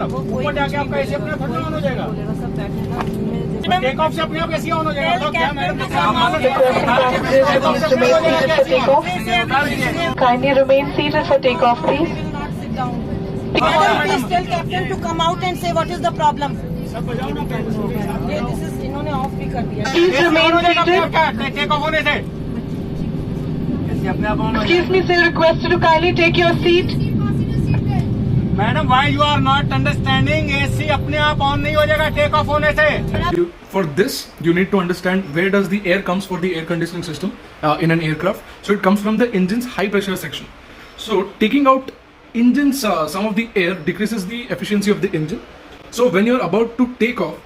ऊपर जाके आपका एसी अपने आप ऑन हो जाएगा। टेक ऑफ से अपने आप एसी ऑन हो जाएगा। क्या madam Kindly remain seated for takeoff, please. Madam, please tell captain to come out and say what is the problem. ये this is इन्होंने ऑफ भी कर दिया। Please remain seated. Take off होने से अपने आप ऑन हो Excuse me, sir. Requested to kindly take your seat. Madam why you are not understanding, AC अपने आप ऑन नहीं हो जाएगा टेक ऑफ होने से। For this, you need to understand where does the air comes for the air conditioning system in an aircraft. So it comes from the engine's high pressure section. So taking out engines, some of the air decreases the efficiency of the engine. So when you're about to take off,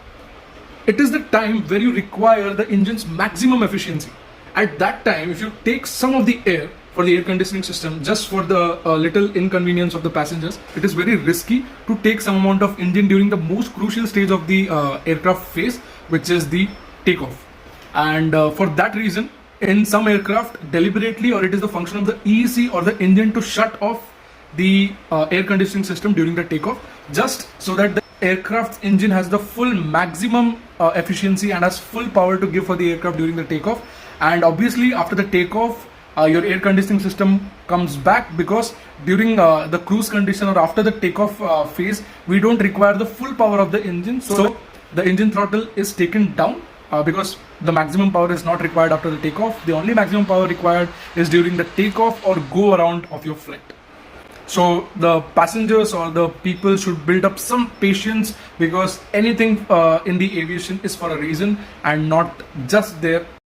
it is the time where you require the engine's maximum efficiency. At that time, if you take some of the air for the air conditioning system just for the little inconvenience of the passengers, it is very risky to take some amount of engine during the most crucial stage of the aircraft phase, which is the takeoff. And for that reason, in some aircraft deliberately, or it is the function of the EEC or the engine to shut off the air conditioning system during the takeoff, just so that the aircraft's engine has the full maximum efficiency and has full power to give for the aircraft during the takeoff. And obviously after the takeoff, your air conditioning system comes back, because during the cruise condition or after the takeoff phase, we don't require the full power of the engine. So the engine throttle is taken down because the maximum power is not required after the takeoff. The only maximum power required is during the takeoff or go around of your flight. So the passengers or the people should build up some patience, because anything in the aviation is for a reason and not just there